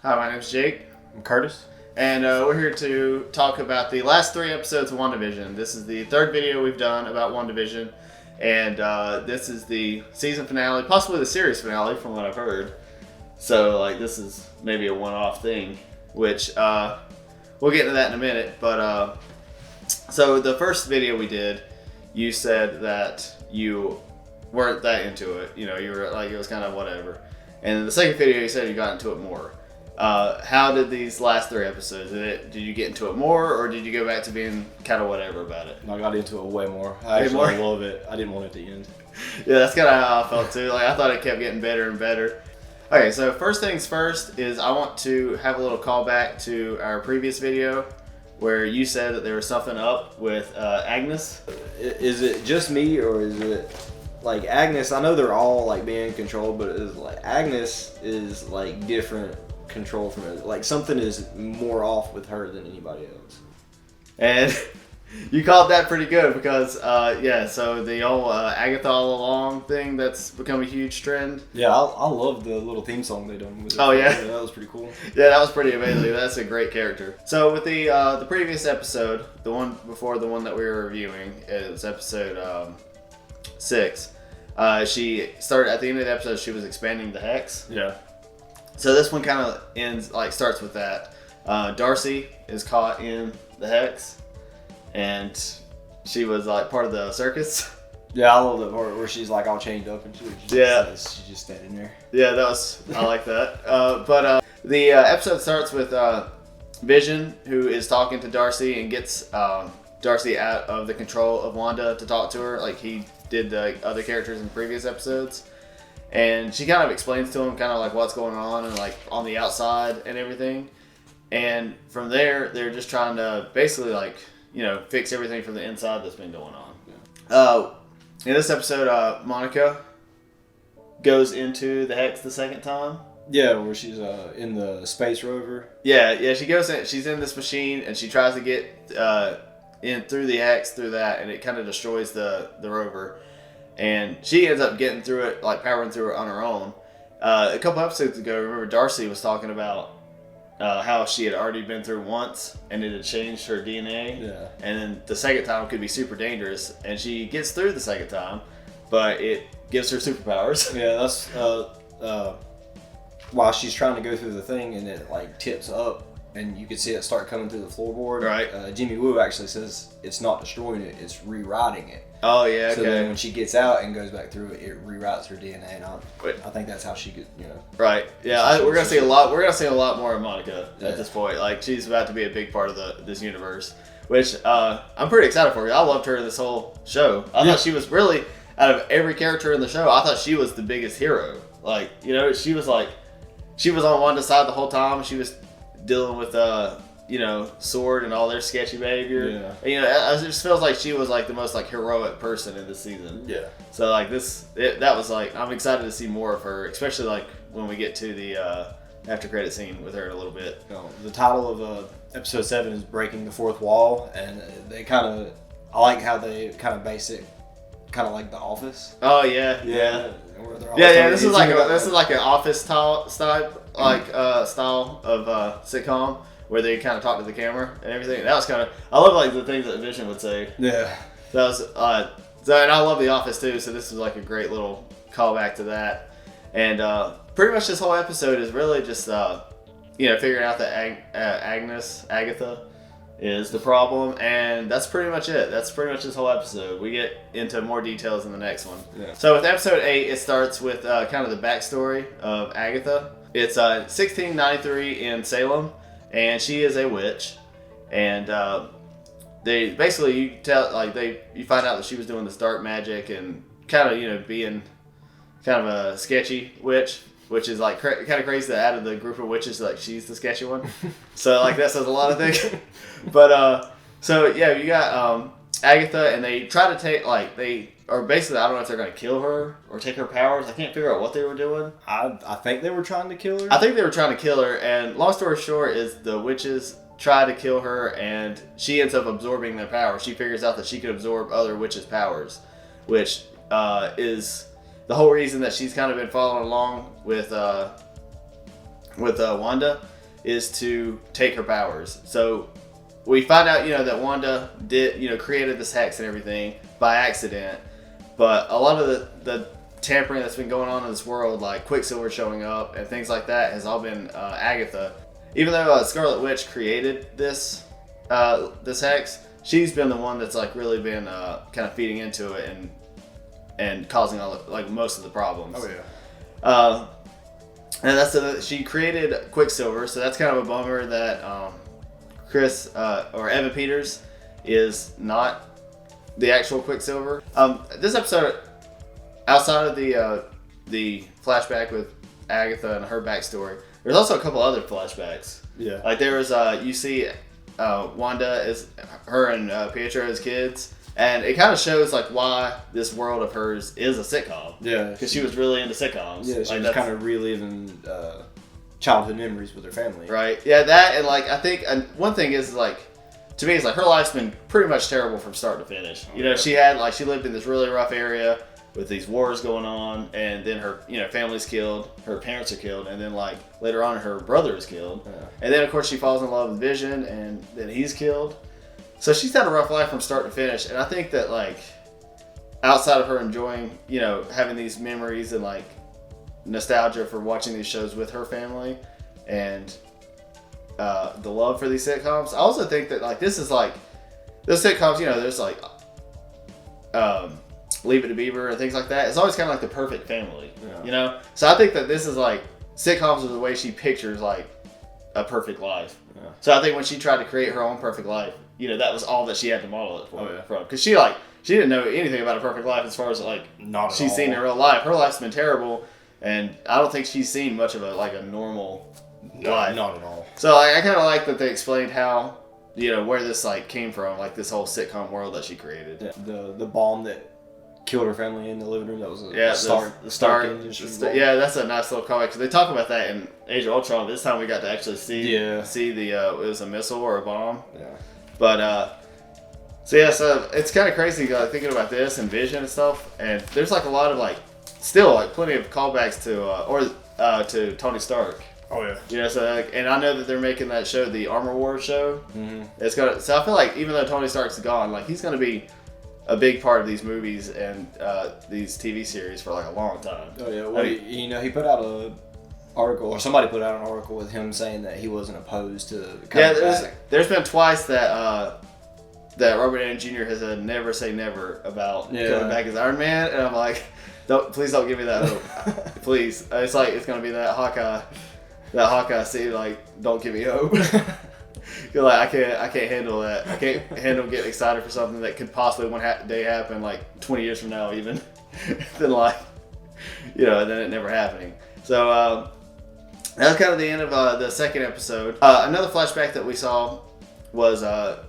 Hi, my name's Jake. I'm Curtis. And we're here to talk about the last 3 episodes of WandaVision. This is the 3rd video we've done about WandaVision. And this is the season finale, possibly the series finale from what I've heard. So, this is maybe a one-off thing, which we'll get into that in a minute. But, so the first video we did, you said that you weren't that into it. You know, you were like, it was kind of whatever. And in the second video, you said you got into it more. How did these last 3 episodes? Did you get into it more, or did you go back to being kind of whatever about it? I got into it way more. I actually love it. I didn't want it to end. Yeah, that's kind of how I felt too. I thought it kept getting better and better. Okay, so first things first is I want to have a little callback to our previous video where you said that there was something up with Agnes. Is it just me, or is it like Agnes? I know they're all being controlled, but it's Agnes is different control from it. Something is more off with her than anybody else. And you called that pretty good because, so the old Agatha all along thing that's become a huge trend. Yeah, I love the little theme song they done with it. Oh, yeah? Yeah, that was pretty cool. Yeah, that was pretty amazing. That's a great character. So with the previous episode, the one before the one that we were reviewing, is episode 6. She started, at the end of the episode, she was expanding the hex. Yeah. So this one kind of ends, starts with that. Darcy is caught in the hex, and she was part of the circus. Yeah, I love that part where she's all chained up and she's just standing there. Yeah, I like that. But the episode starts with Vision, who is talking to Darcy and gets Darcy out of the control of Wanda to talk to her, like he did the other characters in previous episodes. And she kind of explains to him what's going on and on the outside and everything. And from there, they're just trying to basically fix everything from the inside that's been going on. Yeah. In this episode, Monica goes into the hex the second time. Yeah, where she's in the space rover. Yeah, she goes in. She's in this machine and she tries to get in through the hex through that, and it kind of destroys the rover. And she ends up getting through it, powering through it on her own. A couple episodes ago, remember Darcy was talking about how she had already been through once and it had changed her DNA. Yeah. And then the second time could be super dangerous. And she gets through the second time, but it gives her superpowers. Yeah, that's while she's trying to go through the thing and it tips up and you can see it start coming through the floorboard. Right. Jimmy Woo actually says it's not destroying it, it's rewriting it. Oh, yeah, okay. So then when she gets out and goes back through it, it rewrites her DNA, and I think that's how she could, Right. Yeah, we're gonna see a lot. We're gonna see a lot more of Monica at this point. She's about to be a big part of this universe, which I'm pretty excited for. I loved her in this whole show. I thought she was really, out of every character in the show, I thought she was the biggest hero. She was she was on Wanda's side the whole time. She was dealing with Sword and all their sketchy behavior. Yeah. It just feels like she was the most heroic person in this season. Yeah. So that was I'm excited to see more of her, especially when we get to the after credit scene with her in a little bit. The title of episode 7 is Breaking the Fourth Wall, and they I like how they base it like The Office. Oh yeah. Yeah. This is an Office style of sitcom, where they kind of talk to the camera and everything. That was I love the things that Vision would say. Yeah. That was and I love The Office too. So this is a great little callback to that. And pretty much this whole episode is really just figuring out that Agatha is the problem, and that's pretty much it. That's pretty much this whole episode. We get into more details in the next one. Yeah. So with episode 8, it starts with kind of the backstory of Agatha. It's 1693 in Salem. And she is a witch, and they basically you find out that she was doing this dark magic and being kind of a sketchy witch, which is kind of crazy that out of the group of witches she's the sketchy one. So that says a lot of things. But you got Agatha, and they try to take or basically, I don't know if they're going to kill her or take her powers. I can't figure out what they were doing. I think they were trying to kill her. I think they were trying to kill her, and long story short is the witches try to kill her, and she ends up absorbing their power. She figures out that she could absorb other witches' powers, which is the whole reason that she's kind of been following along with Wanda, is to take her powers. So we find out, that Wanda did, created this hex and everything by accident. But a lot of the tampering that's been going on in this world, like Quicksilver showing up and things like that, has all been Agatha. Even though Scarlet Witch created this hex, she's been the one that's like really been kind of feeding into it and causing all most of the problems. Oh yeah. And that's she created Quicksilver, so that's kind of a bummer that Chris or Evan Peters is not the actual Quicksilver. This episode, outside of the flashback with Agatha and her backstory, there's also a couple other flashbacks. Yeah. Like there was you see Wanda as her and Pietro as kids, and it kind of shows like why this world of hers is a sitcom. Yeah. Because she was really into sitcoms. Yeah, she was kind of reliving childhood memories with her family. Right. Yeah, that and like I think one thing is like to me it's like her life's been pretty much terrible from start to finish. She lived in this really rough area with these wars going on, and then her family's killed, her parents are killed, and then like later on her brother is killed, and then of course she falls in love with Vision, and then he's killed. So she's had a rough life from start to finish, and I think that like outside of her enjoying having these memories and like nostalgia for watching these shows with her family and the love for these sitcoms, I also think that like this is like those sitcoms, there's like Leave It to Beaver and things like that. It's always kind of like the perfect family, So I think that this is like sitcoms are the way she pictures like a perfect life. Yeah. So I think when she tried to create her own perfect life, that was all that she had to model it from. Because she didn't know anything about a perfect life as far as like she's seen in real life. Her life's been terrible, and I don't think she's seen much of a normal life. Not at all. So I kind of like that they explained how where this like came from, like this whole sitcom world that she created. Yeah. The bomb that killed her family in the living room. That was the Stark Industries. Yeah, that's a nice little comic. They talk about that in Age of Ultron. This time we got to actually see the it was a missile or a bomb. Yeah. But so it's kind of crazy thinking about this and Vision and stuff. And there's like a lot of still plenty of callbacks to Tony Stark. Oh yeah. And I know that they're making that show, the Armor Wars show. Mm-hmm. So I feel like even though Tony Stark's gone, like he's gonna be a big part of these movies and these TV series for like a long time. Oh yeah, well, he put out a article, or somebody put out an article with him saying that he wasn't opposed to coming back. There's been twice that Robert Downey Jr. has said never say never about coming back as Iron Man, and I'm like, please don't give me that hope, please. It's like it's gonna be that Hawkeye scene, like don't give me hope. You're like I can't handle that. I can't handle getting excited for something that could possibly one day happen like 20 years from now even. Then and then it never happening. So that was kind of the end of the second episode. Another flashback that we saw was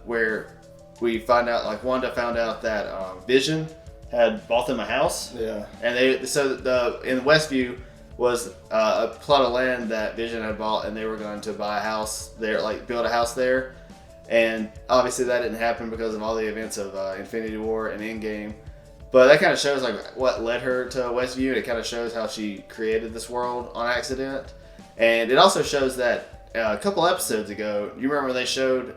where we find out like Wanda found out that Vision had bought them a house. Yeah. And in Westview was a plot of land that Vision had bought, and they were going to buy a house there, like build a house there. And obviously that didn't happen because of all the events of Infinity War and Endgame. But that kind of shows like what led her to Westview, and it kind of shows how she created this world on accident. And it also shows that a couple episodes ago, you remember they showed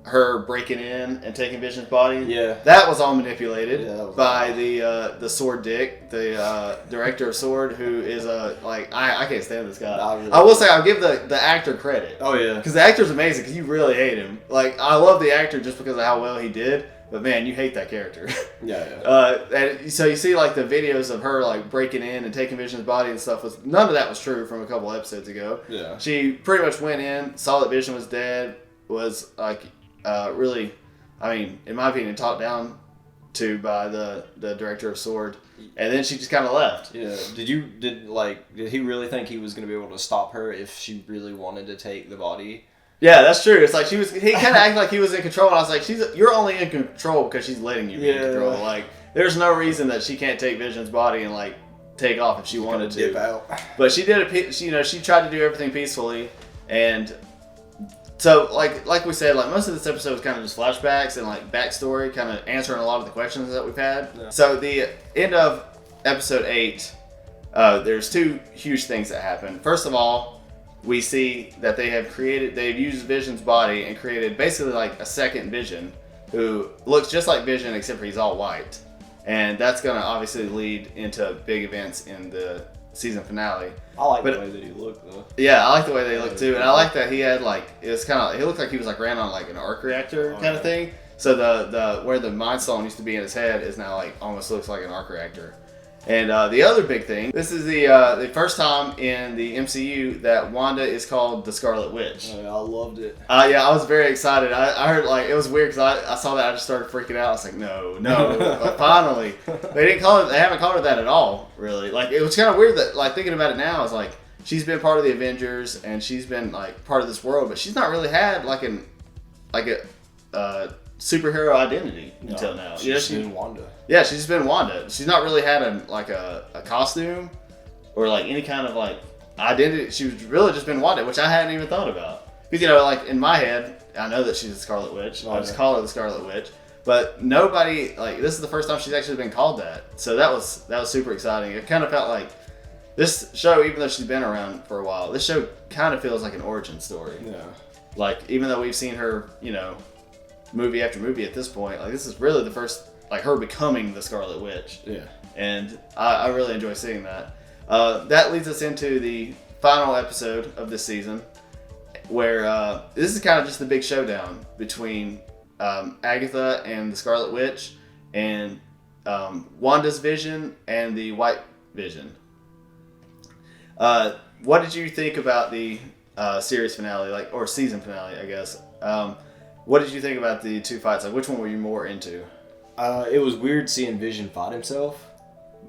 her breaking in and taking Vision's body? Yeah. That was all manipulated by awesome. the Sword Dick, the director of Sword, who is I can't stand this guy. Really I will say I'll give the actor credit. Oh yeah. Because the actor's amazing, because you really hate him. Like, I love the actor just because of how well he did, but man, you hate that character. Yeah. And so you see like the videos of her like breaking in and taking Vision's body and stuff. None of that was true from a couple episodes ago. Yeah. She pretty much went in, saw that Vision was dead, was like really, I mean, in my opinion, talked down to by the director of Sword, and then she just kind of left. Yeah. Did he really think he was going to be able to stop her if she really wanted to take the body? Yeah, that's true. It's like he kind of acted like he was in control, and I was like, you're only in control because she's letting you be in control. Like, there's no reason that she can't take Vision's body and like take off if she wanted to. Dip out. But she did it. She tried to do everything peacefully, and so like we said, like most of this episode was kind of just flashbacks and like backstory, kind of answering a lot of the questions that we've had. Yeah. So the end of episode 8, there's two huge things that happen. First of all, we see that they've used Vision's body and created basically like a second Vision who looks just like Vision except for he's all white. And that's going to obviously lead into big events in the season finale. I like the way that he looked though. Yeah, I like the way they look too. And I like that he had like, it looked like he was like ran on like an arc reactor kind of thing. So the where the Mind Stone used to be in his head is now like almost looks like an arc reactor. And the other big thing, this is the first time in the MCU that Wanda is called the Scarlet Witch. Oh, yeah, I loved it. Yeah, I was very excited. I heard like it was weird because I saw that I just started freaking out. I was like, no. But finally, they haven't called her that at all, really. Like it was kind of weird that like thinking about it now, I was like, she's been part of the Avengers and she's been like part of this world, but she's not really had like a superhero identity until now. She's been Wanda. Yeah, she's just been Wanda. She's not really had a costume or like any kind of like identity. She's really just been Wanda, which I hadn't even thought about. Because like in my head, I know that she's the Scarlet Witch. I just call her the Scarlet Witch. But nobody like this is the first time she's actually been called that. So that was super exciting. It kind of felt like this show, even though she's been around for a while, this show kind of feels like an origin story. Yeah. Like even though we've seen her, movie after movie at this point, like this is really the first, like her becoming the Scarlet Witch. Yeah. And I really enjoy seeing that. That leads us into the final episode of this season, where this is kind of just the big showdown between Agatha and the Scarlet Witch, and Wanda's Vision and the White Vision. What did you think about the series finale, or season finale, I guess? What did you think about the two fights? Like, which one were you more into? It was weird seeing Vision fight himself,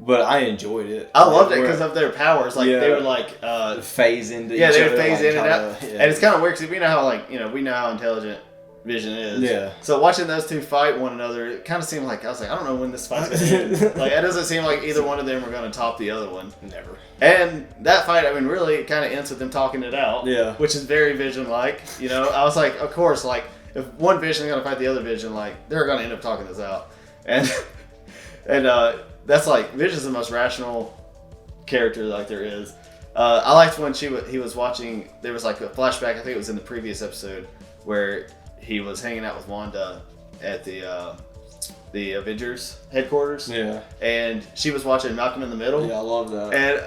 but I enjoyed it. I loved it because of their powers. Like they would phase into each they other. Would phase in and out. Yeah. And it's kind of weird because we know how intelligent Vision is. Yeah. So watching those two fight one another, it kind of seemed like I was like, I don't know when this fight's going to end. Like it doesn't seem like either one of them are going to top the other one. Never. And that fight, I mean, really, it kind of ends with them talking it out. Yeah. Which is very Vision-like. I was like, of course, like if one Vision is going to fight the other Vision, like they're going to end up talking this out. And that's like Vision's the most rational character like there is. I liked when he was watching. There was like a flashback. I think it was in the previous episode where he was hanging out with Wanda at the Avengers headquarters. Yeah. And she was watching Malcolm in the Middle. Yeah, I love that. And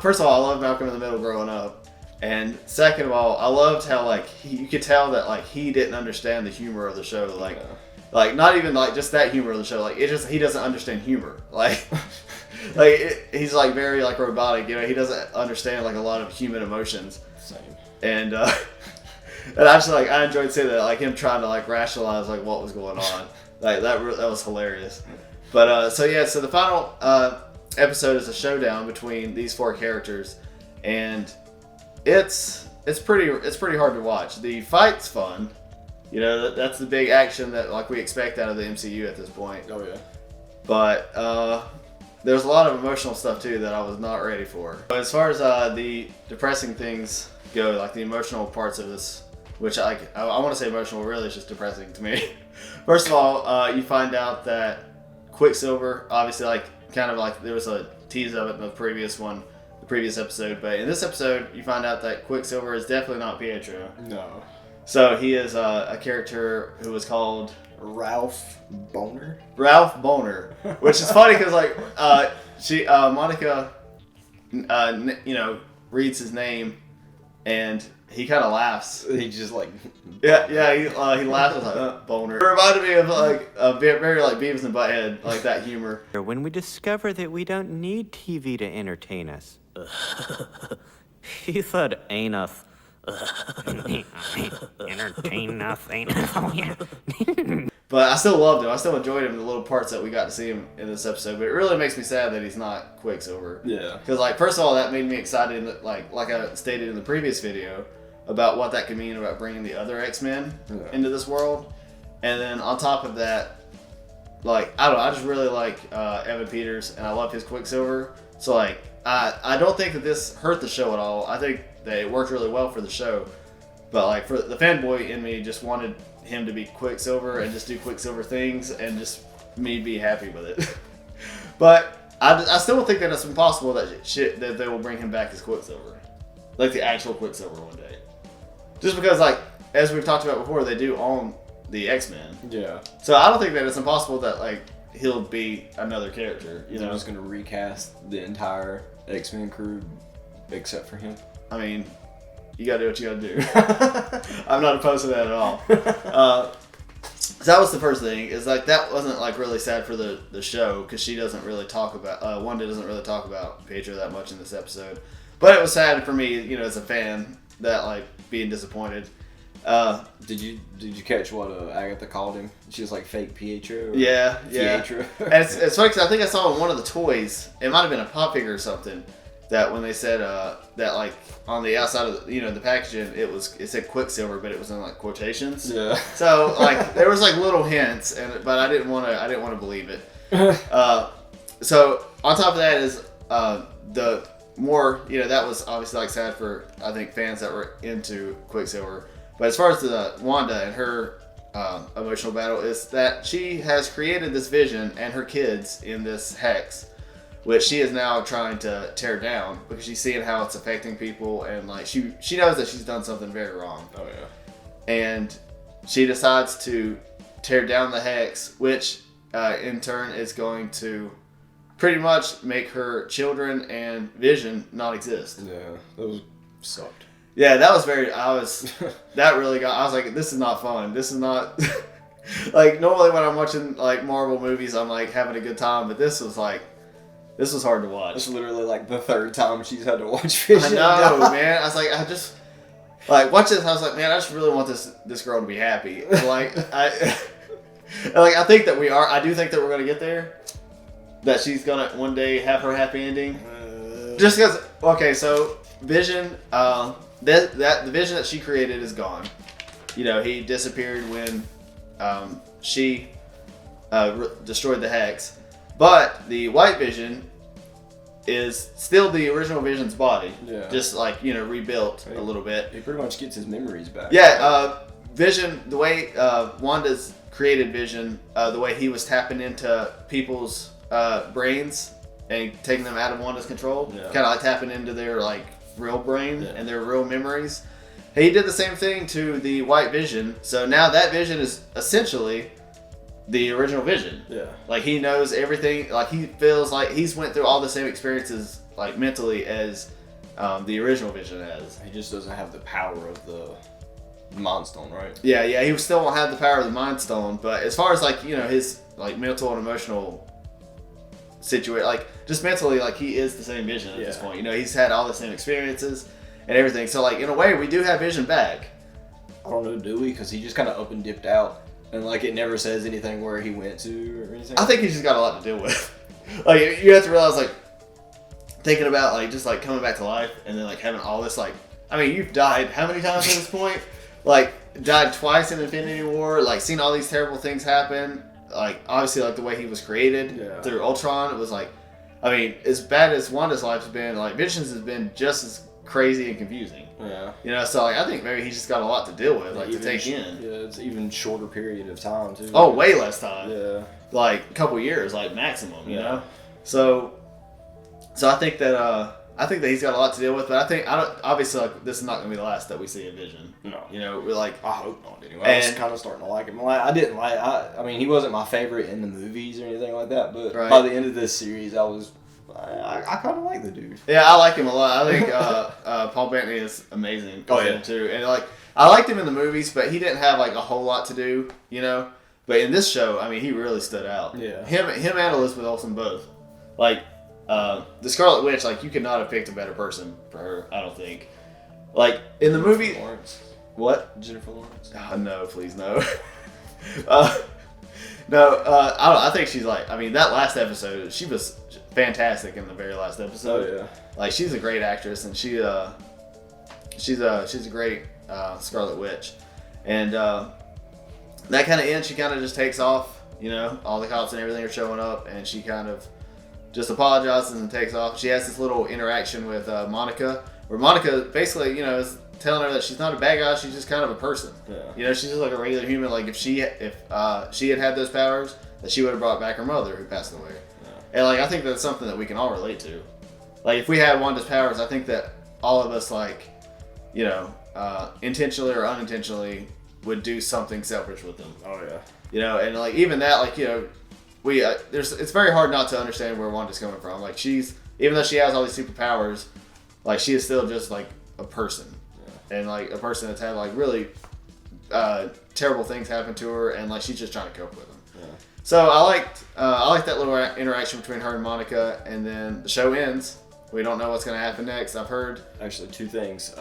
first of all, I loved Malcolm in the Middle growing up. And second of all, I loved how like you could tell that like he didn't understand the humor of the show. Like. Yeah. Like not even like just that humor of the show. Like he doesn't understand humor. Like, he's like very like robotic. He doesn't understand like a lot of human emotions. Same. And I just like I enjoyed seeing that, like him trying to like rationalize like what was going on. Like that was hilarious. But so the final episode is a showdown between these four characters, and it's pretty hard to watch. The fight's fun. That's the big action that like we expect out of the MCU at this point. Oh yeah. But there's a lot of emotional stuff too that I was not ready for. As far as the depressing things go, like the emotional parts of this, which I want to say emotional, really it's just depressing to me. First of all, you find out that Quicksilver, obviously kind of like there was a tease of it in the previous episode, but in this episode you find out that Quicksilver is definitely not Pietro. No. So he is a character who was called Ralph Boner. Ralph Boner, which is funny because Monica, reads his name, and he kind of laughs. He just like he laughs like Boner. It reminded me of like a very like Beavis and Butthead, like that humor. When we discover that we don't need TV to entertain us. He said anus. Entertain nothing. But I still loved him. I still enjoyed him in the little parts that we got to see him in this episode. But it really makes me sad that he's not Quicksilver. Yeah. Because first of all, that made me excited. Like I stated in the previous video about what that could mean about bringing the other X-Men into this world. And then on top of that, I don't know. I just really like Evan Peters, and I love his Quicksilver. So I don't think that this hurt the show at all. I think that it worked really well for the show, but for the fanboy in me just wanted him to be Quicksilver and just do Quicksilver things and just me be happy with it. But I still think that it's impossible that they will bring him back as Quicksilver. like the actual Quicksilver one day. Just because, like, as we've talked about before, they do own the X-Men. Yeah. So I don't think that it's impossible that, like, he'll be another character. They're just going to recast the entire X-Men crew except for him. I mean, you gotta do what you gotta do. I'm not opposed to that at all. So that was the first thing. Is like that wasn't like really sad for the show because she doesn't really talk about Wanda doesn't really talk about Pietro that much in this episode. But it was sad for me, you know, as a fan, that like being disappointed. Did you catch what Agatha called him? She was like fake Pietro. Yeah. Pietro. And it's funny because I think I saw in one of the toys. It might have been a pop figure or something. That when they said that like on the outside of the, the packaging it said Quicksilver, but it was in like quotations. Yeah. So like there was like little hints, but I didn't want to believe it. So on top of that is the more that was obviously like sad for I think fans that were into Quicksilver. But as far as the Wanda and her emotional battle is that she has created this Vision and her kids in this hex, which she is now trying to tear down because she's seeing how it's affecting people, and like she knows that she's done something very wrong. Oh yeah. And she decides to tear down the hex, which in turn is going to pretty much make her children and Vision not exist. Yeah, that was sucked. Yeah, that was that really got. I was like, this is not fun. This is not like normally when I'm watching like Marvel movies, I'm like having a good time, but this was hard to watch. It's literally like the third time she's had to watch Vision. I know, man. I was like, I just like watch this. I was like, man, I just really want this girl to be happy. Like I think that we are. I do think that we're gonna get there. That she's gonna one day have her happy ending. Just because. Okay, so Vision. The Vision that she created is gone. He disappeared when she destroyed the hex. But the White Vision is still the original Vision's body. Yeah. Just like, rebuilt a little bit. He pretty much gets his memories back. Yeah, Vision, the way Wanda's created Vision, the way he was tapping into people's brains and taking them out of Wanda's control, kind of like tapping into their like real brain and their real memories. He did the same thing to the White Vision. So now that Vision is essentially the original Vision. Yeah. Like he knows everything. Like he feels like he's went through all the same experiences like mentally as the original Vision has. He just doesn't have the power of the Mind Stone, right? Yeah. He still won't have the power of the Mind Stone, but as far as like his like mental and emotional situation, like just mentally, like he is the same Vision at this point. He's had all the same experiences and everything. So like in a way, we do have Vision back. I don't know, do we? Because he just kind of up and dipped out. And like it never says anything where he went to or anything. I think he's just got a lot to deal with. Like you have to realize, like thinking about like just like coming back to life and then like having all this like. I mean, you've died how many times at this point? Like died twice in Infinity War. Like seen all these terrible things happen. Like obviously like the way he was created through Ultron. It was like, I mean, as bad as Wanda's life has been, like Vision's has been just as crazy and confusing. Yeah. So like I think maybe he's just got a lot to deal with, like to take in. Yeah, it's even shorter period of time too. Oh, way less time. Yeah. Like a couple years, like maximum, you know? So I think that he's got a lot to deal with, but obviously like this is not gonna be the last that we see of Vision. No. We're like I hope not anyway. I was kind of starting to like him. I mean he wasn't my favorite in the movies or anything like that, but by the end of this series I kind of like the dude. Yeah, I like him a lot. I think Paul Bettany is amazing. Too. And like I liked him in the movies, but he didn't have like a whole lot to do, But in this show, I mean, he really stood out. Yeah. Him and Elizabeth Olsen both. Like the Scarlet Witch, like you could not have picked a better person for her. I don't think. Like in the movie. Lawrence. What? Jennifer Lawrence. No, please no. No, I don't. I think she's like. I mean, that last episode, she was fantastic in the very last episode. Oh yeah. Like she's a great actress, and she's a great Scarlet Witch, and that kind of ends. She kind of just takes off. All the cops and everything are showing up, and she kind of just apologizes and takes off. She has this little interaction with Monica, where Monica basically, is telling her that she's not a bad guy. She's just kind of a person. Yeah. She's just like a regular human. Like if she had those powers, that she would have brought back her mother who passed away. Yeah. And like I think that's something that we can all relate to. Like if we had Wanda's powers, I think that all of us like, you know, intentionally or unintentionally would do something selfish with them. Oh yeah. You know, and like even that, like, you know, we it's very hard not to understand where Wanda's coming from. Like even though she has all these superpowers, like she is still just like a person, and like a person that's had like really terrible things happen to her, and like she's just trying to cope with them. Yeah. So I liked that little interaction between her and Monica, and then the show ends. We don't know what's going to happen next. I've heard actually 2 things.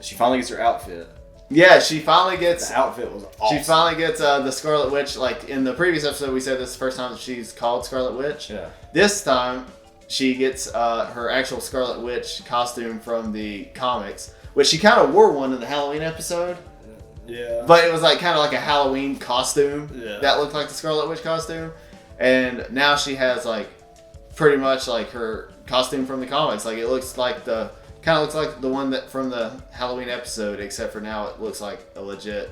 She finally gets her outfit. Yeah, she finally gets... The outfit was awesome. She finally gets the Scarlet Witch. Like, in the previous episode, we said this is the first time that she's called Scarlet Witch. Yeah. This time, she gets her actual Scarlet Witch costume from the comics, which she kind of wore one in the Halloween episode. Yeah. But it was like kind of like a Halloween costume that looked like the Scarlet Witch costume. And now she has like pretty much like her costume from the comics. Like it looks like the one that from the Halloween episode, except for now it looks like a legit,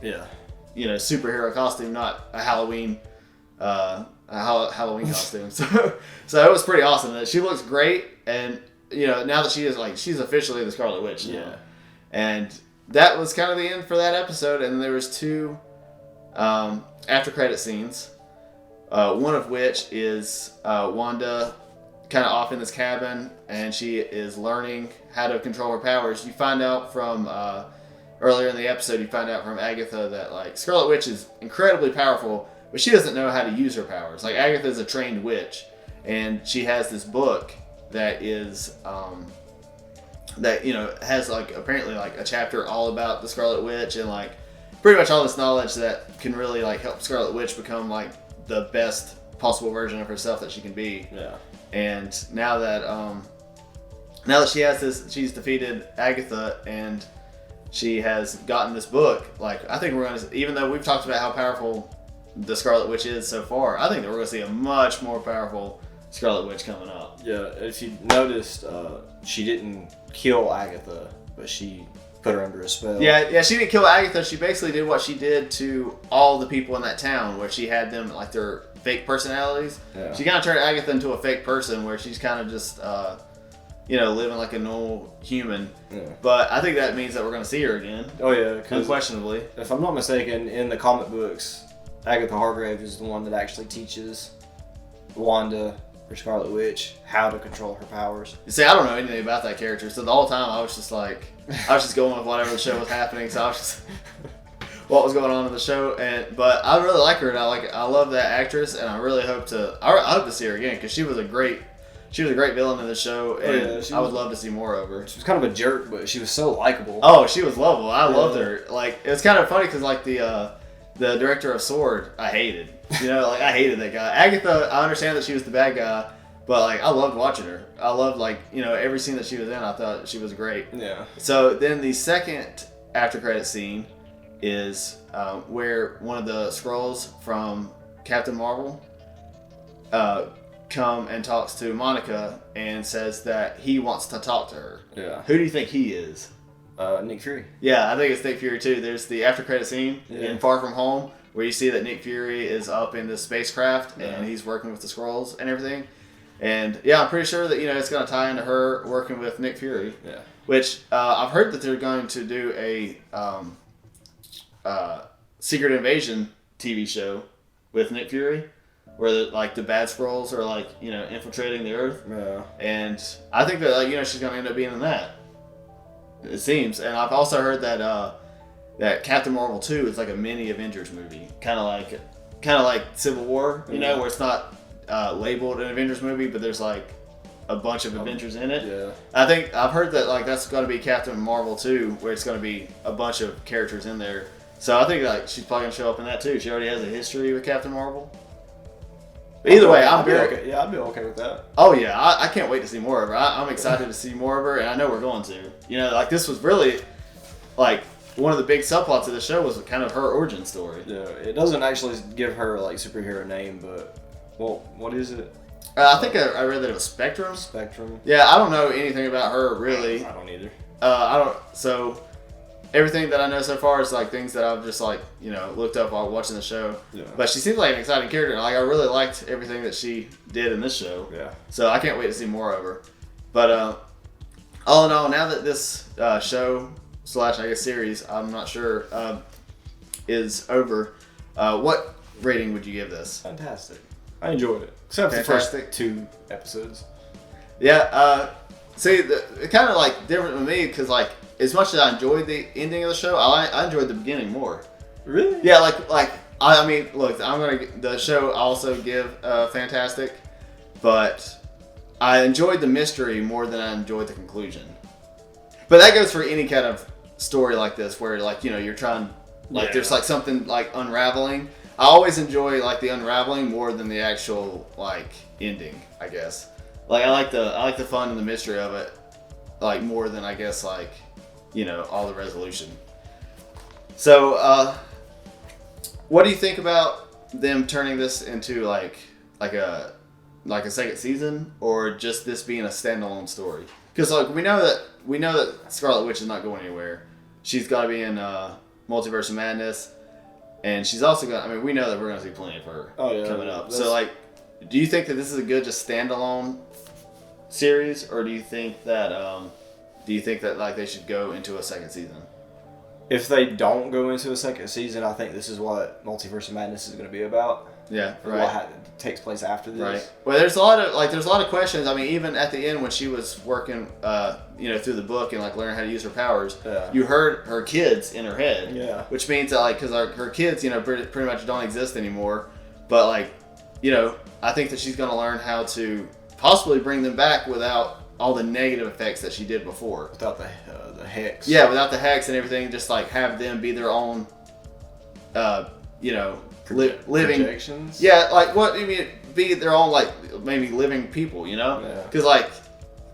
you know, superhero costume, not a Halloween Halloween costume. So it was pretty awesome. She looks great, and you know, now that she's officially the Scarlet Witch. Yeah. And that was kind of the end for that episode, and there was 2 after credit scenes. One of which is Wanda kind of off in this cabin, and she is learning how to control her powers. You find out from earlier in the episode, you find out from Agatha that like Scarlet Witch is incredibly powerful, but she doesn't know how to use her powers. Like Agatha is a trained witch, and she has this book that is that, you know, has like apparently like a chapter all about the Scarlet Witch, and like pretty much all this knowledge that can really like help Scarlet Witch become like the best possible version of herself that she can be. Yeah. And now that she has this, she's defeated Agatha, and she has gotten this book. Like I think we're gonna, even though we've talked about how powerful the Scarlet Witch is so far, I think that we're gonna see a much more powerful Scarlet Witch coming up. Yeah, if you noticed, she didn't kill Agatha, but she put her under a spell. Yeah, she didn't kill Agatha. She basically did what she did to all the people in that town, where she had them like their fake personalities. Yeah. She kind of turned Agatha into a fake person, where she's kind of just, you know, living like a normal human. Yeah. But I think that means that we're going to see her again. Oh yeah, unquestionably. If I'm not mistaken, in the comic books, Agatha Hargrave is the one that actually teaches Wanda, or Scarlet Witch, how to control her powers. You see, I don't know anything about that character, so the whole time I was just going with whatever the show was happening. So I was just what was going on in the show, but I really like her, and I love that actress, and I really hope to see her again, because she was a great villain in the show, and I would love to see more of her. She was kind of a jerk, but she was so likable. Oh, she was lovable. I loved her. Like, it was kind of funny because like the director of S.W.O.R.D. I hated. You know, like I hated that guy. Agatha, I understand that she was the bad guy, but like I loved watching her. I loved, like, you know, every scene that she was in. I thought she was great. Yeah. So then the second after credit scene is where one of the Skrulls from Captain Marvel come and talks to Monica and says that he wants to talk to her. Yeah. Who do you think he is? Nick Fury. Yeah, I think it's Nick Fury too. There's the after credit scene in Far From Home where you see that Nick Fury is up in this spacecraft and he's working with the Skrulls and everything. And yeah, I'm pretty sure that, you know, it's going to tie into her working with Nick Fury. Yeah. Which I've heard that they're going to do a Secret Invasion TV show with Nick Fury, where the bad Skrulls are like, you know, infiltrating the Earth. Yeah. And I think that, like, you know, she's going to end up being in that. It seems. And I've also heard that that Captain Marvel 2 is like a mini Avengers movie, kind of like Civil War, you know, where it's not labeled an Avengers movie, but there's like a bunch of Avengers in it. Yeah. I think I've heard that like that's going to be Captain Marvel 2, where it's going to be a bunch of characters in there. So I think like she's probably going to show up in that too. She already has a history with Captain Marvel. But either way, I'd be okay with that. Oh yeah, I can't wait to see more of her. I'm excited to see more of her, and I know we're going to. You know, like this was really like one of the big subplots of the show was kind of her origin story. Yeah, it doesn't actually give her like superhero name, but what is it? I think I read that it was Spectrum. Spectrum. Yeah, I don't know anything about her really. I don't either. So everything that I know so far is like things that I've just like, you know, looked up while watching the show. Yeah. But she seems like an exciting character. Like I really liked everything that she did in this show. Yeah. So I can't wait to see more of her. But all in all, now that this show / I guess series, I'm not sure, is over, what rating would you give this? Fantastic. I enjoyed it. Except for the first 2 episodes. Yeah, see, it kind of like different with me because like as much as I enjoyed the ending of the show, I enjoyed the beginning more. Really? Yeah, like I mean, look, the show also give fantastic, but I enjoyed the mystery more than I enjoyed the conclusion. But that goes for any kind of story like this, where like you're trying, like there's like something like unraveling. I always enjoy like the unraveling more than the actual like ending, I guess. Like I like the fun and the mystery of it, like more than I guess like all the resolution. So what do you think about them turning this into like a second season, or just this being a standalone story? Because like we know that Scarlet Witch is not going anywhere. She's got to be in Multiverse of Madness, and she's also got. I mean, we know that we're going to see plenty of her coming up. So like, do you think that this is a good just standalone series, or do you think that like they should go into a second season? If they don't go into a second season, I think this is what Multiverse of Madness is going to be about. Yeah, right. What takes place after this. Right. Well, there's a lot of questions. I mean, even at the end when she was working, through the book and like learning how to use her powers, you heard her kids in her head. Yeah. Which means that like, because her kids, pretty much don't exist anymore. But like, I think that she's going to learn how to possibly bring them back without all the negative effects that she did before. Without the hex. Yeah, without the hex and everything, just like have them be their own, living projections. Yeah, like what I mean, be their own like maybe living people, Yeah. Because like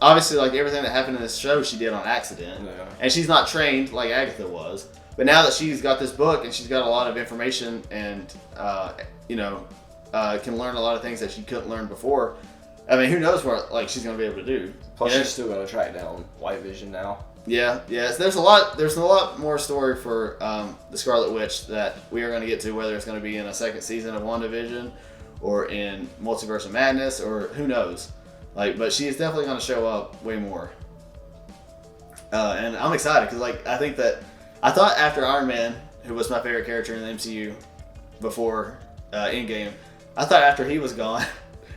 obviously like everything that happened in this show she did on accident, and she's not trained like Agatha was. But now that she's got this book and she's got a lot of information and can learn a lot of things that she couldn't learn before. I mean, who knows what like she's gonna be able to do? Plus, she's still gonna track down WandaVision now. Yeah. So there's a lot more story for the Scarlet Witch that we are going to get to, whether it's going to be in a second season of WandaVision or in Multiverse of Madness, or who knows. Like, but she is definitely going to show up way more. And I'm excited because like I thought after Iron Man, who was my favorite character in the MCU before Endgame, I thought after he was gone,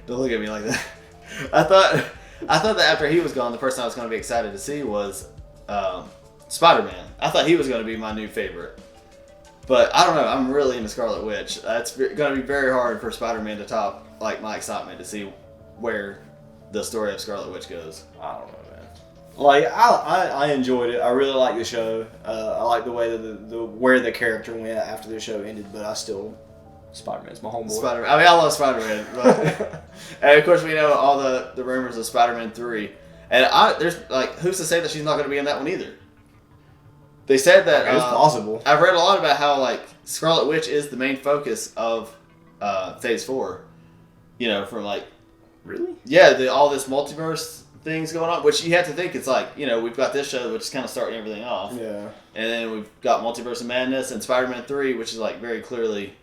don't look at me like that. I thought that after he was gone, the person I was going to be excited to see was Spider-Man. I thought he was going to be my new favorite. But I don't know, I'm really into Scarlet Witch. It's going to be very hard for Spider-Man to top like my excitement to see where the story of Scarlet Witch goes. I don't know, man. Like I enjoyed it. I really like the show. I like the way that where the character went after the show ended. But I still, Spider-Man's my homeboy. Spider-Man. I mean, I love Spider-Man. But and of course, we know all the rumors of Spider-Man 3. And there's like, who's to say that she's not going to be in that one either? They said that it's possible. I've read a lot about how like Scarlet Witch is the main focus of Phase 4. From like really, all this multiverse things going on. Which you have to think it's like we've got this show which is kind of starting everything off. Yeah. And then we've got Multiverse of Madness and Spider-Man 3, which is like very clearly,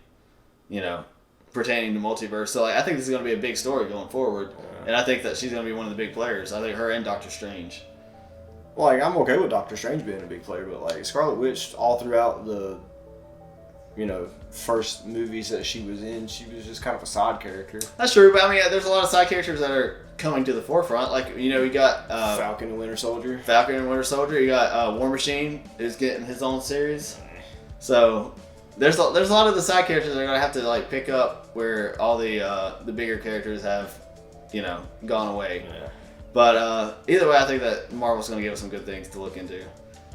pertaining to multiverse. So like, I think this is going to be a big story going forward. And I think that she's going to be one of the big players. I think her and Doctor Strange. Like, I'm okay with Doctor Strange being a big player, but like Scarlet Witch, all throughout the, first movies that she was in, she was just kind of a side character. That's true, but I mean, there's a lot of side characters that are coming to the forefront. Like, we got Falcon and Winter Soldier. You got War Machine is getting his own series. So there's a lot of the side characters that are gonna have to like pick up where all the bigger characters have, gone away. Yeah. But either way, I think that Marvel's going to give us some good things to look into.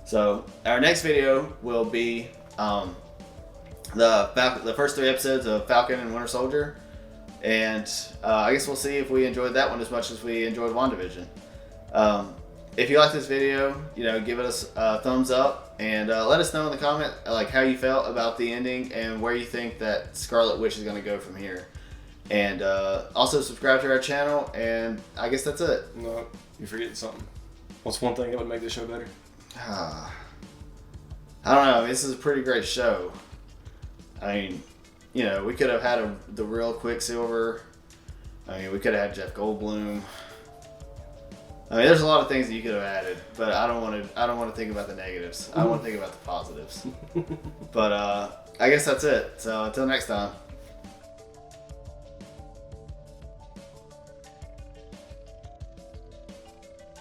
So our next video will be the first 3 episodes of Falcon and Winter Soldier. And I guess we'll see if we enjoyed that one as much as we enjoyed WandaVision. If you like this video, give us a thumbs up and let us know in the comment like how you felt about the ending and where you think that Scarlet Witch is going to go from here. And also subscribe to our channel, and I guess that's it. No, you're forgetting something. What's one thing that would make this show better? I don't know. This is a pretty great show. I mean, we could have had the real Quicksilver. I mean, we could have had Jeff Goldblum. I mean, there's a lot of things that you could have added, but I don't want to think about the negatives. I want to think about the positives. But I guess that's it. So until next time.